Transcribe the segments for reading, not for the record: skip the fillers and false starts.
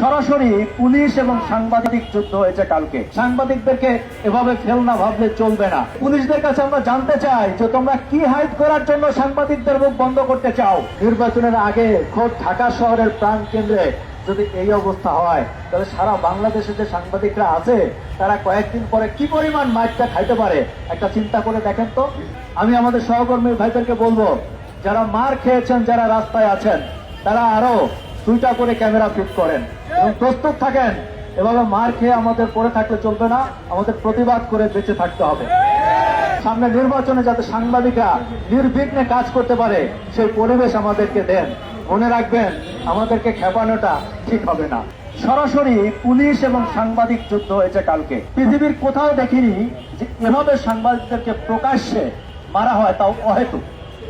সরাসরি পুলিশ এবং সাংবাদিক যুদ্ধ হয়েছে কালকে। সাংবাদিকদেরকে এভাবে ফেল না ভাবলে চলবে না। পুলিশদের কাছে আমরা জানতে চাই যে তোমরা কি হাইড করার জন্য সাংবাদিকদের মুখ বন্ধ করতে চাও। নির্বাচনের আগে খোদ ঢাকা শহরের প্রাণ কেন্দ্রে যদি এই অবস্থা হয় তাহলে সারা বাংলাদেশে যে সাংবাদিকরা আছে তারা কয়েকদিন পরে কি পরিমাণ মাইরটা খাইতে পারে একটা চিন্তা করে দেখেন তো। আমি আমাদের সহকর্মী ভাইদেরকে বলবো, যারা মার খেয়েছেন, যারা রাস্তায় আছেন, তারা আরো 2টা করে ক্যামেরা ফিট করেন এবং প্রস্তুত থাকেন। এভাবে মার খেয়ে আমাদের পড়ে থাকলে চলবে না, আমাদের প্রতিবাদ করে বেঁচে থাকতে হবে। সামনে নির্বাচনে যাতে সাংবাদিকরা নির্বিঘ্নে কাজ করতে পারে সেই পরিবেশ আমাদেরকে দেন। মনে রাখবেন, আমাদেরকে খেপানোটা ঠিক হবে না। সরাসরি পুলিশ এবং সাংবাদিক যুদ্ধ হয়েছে কালকে। পৃথিবীর কোথাও দেখিনি যে এভাবে সাংবাদিকদেরকে প্রকাশ্যে মারা হয়, তাও অহেতুক।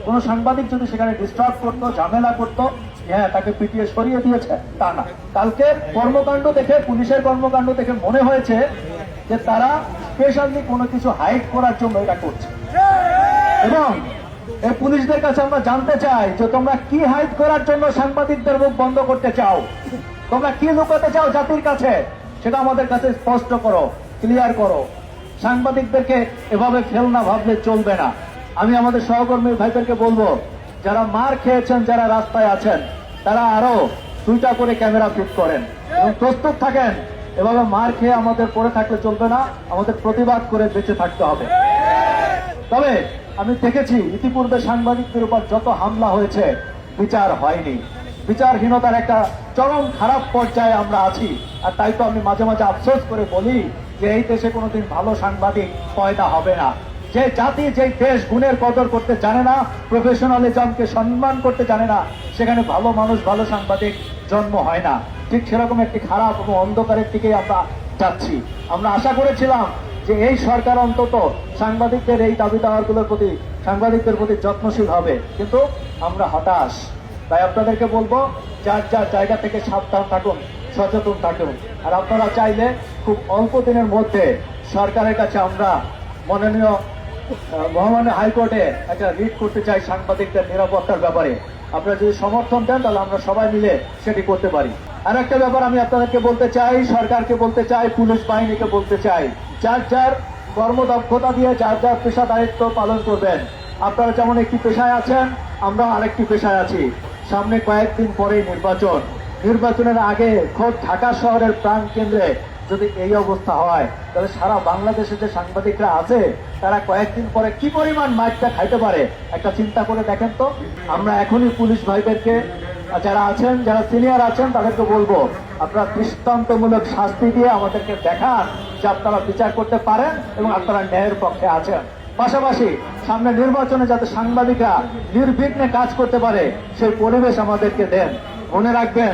কোন সাংবাদিক যদি সেখানে ডিস্টার্ব করতো, ঝামেলা করতো, হ্যাঁ তাকে পিটিয়ে সরিয়ে দিয়েছে, তা না। কালকে কর্মকাণ্ড দেখে, পুলিশের কর্মকাণ্ড দেখে মনে হয়েছে যে তারা স্পেশালি কোনো কিছু হাইড করার জন্য এটা করছে। এবং এই পুলিশদের কাছে আমরা জানতে চাই যে তোমরা কি হাইড করার জন্য সাংবাদিকদের মুখ বন্ধ করতে চাও, তোমরা কি লুকাতে চাও জাতির কাছে, সেটা আমাদের কাছে স্পষ্ট করো, ক্লিয়ার করো। সাংবাদিকদেরকে এভাবে ফেল না ভাবলে চলবে না। আমি আমাদের সহকর্মী ভাইদেরকে বলবো, যারা মার খেয়েছেন, যারা রাস্তায় আছেন, তারা আরো 2টা করে ক্যামেরা ফিট করেন এবং প্রস্তুত থাকেন। এভাবে মার খেয়ে আমাদের পড়ে থাকলে চলবে না, আমাদের প্রতিবাদ করে বেঁচে থাকতে হবে। তবে আমি দেখেছি ইতিপূর্বে সাংবাদিকদের উপর যত হামলা হয়েছে বিচার হয়নি। বিচারহীনতার একটা চরম খারাপ পর্যায়ে আমরা আছি। আর তাই তো আমি মাঝে মাঝে আফসোস করে বলি যে এই দেশে কোনোদিন ভালো সাংবাদিক পয়দা হবে না। যে জাতি, যে দেশ গুণের কদর করতে জানে না, প্রফেশনালিজমকে সম্মান করতে জানে না, সেখানে ভালো মানুষ, ভালো সাংবাদিক জন্ম হয় না। ঠিক সেরকম একটি খারাপ এবং অন্ধকারের দিকেই আমরা যাচ্ছি। আমরা আশা করেছিলাম যে এই সরকার অন্তত সাংবাদিকদের এই দাবি দাওয়াগুলোর প্রতি, সাংবাদিকদের প্রতি যত্নশীল হবে, কিন্তু আমরা হতাশ। তাই আপনাদেরকে বলবো, যার যার জায়গা থেকে সাবধান থাকুন, সচেতন থাকুন। আর আপনারা চাইলে খুব অল্প দিনের মধ্যে সরকারের কাছে আমরা মাননীয় মহামান্য হাইকোর্টে একটা রিট করতে চাই সাংবাদিকদের নিরাপত্তার ব্যাপারে। আপনারা যদি সমর্থন দেন তাহলে আমরা সবাই মিলে সেটি করতে পারি। আর একটা ব্যাপার আমি আপনাদেরকে বলতে চাই, সরকারকে বলতে চাই, পুলিশ বাহিনীকে বলতে চাই, যার যার কর্মদক্ষতা দিয়ে যার যার পেশা দায়িত্ব পালন করবেন। আপনারা যেমন একটি পেশায় আছেন, আমরা আরেকটি পেশায় আছি। সামনে কয়েকদিন পরে নির্বাচন। নির্বাচনের আগে খোদ ঢাকা শহরের প্রাণ কেন্দ্রে যদি এই অবস্থা হয় তাহলে সারা বাংলাদেশে যে সাংবাদিকরা আছে তারা কয়েকদিন পরে কি পরিমাণ মাইরটা খাইতে পারে একটা চিন্তা করে দেখেন তো। আমরা এখনই পুলিশ ভাইদেরকে, যারা আছেন, যারা সিনিয়র আছেন, তাদেরকে বলবো, আপনারা দৃষ্টান্তমূলক শাস্তি দিয়ে আমাদেরকে দেখান যে আপনারা বিচার করতে পারেন এবং আপনারা ন্যায়ের পক্ষে আছেন। পাশাপাশি সামনে নির্বাচনে যাতে সাংবাদিকরা নির্বিঘ্নে কাজ করতে পারে সেই পরিবেশ আমাদেরকে দেন। মনে রাখবেন,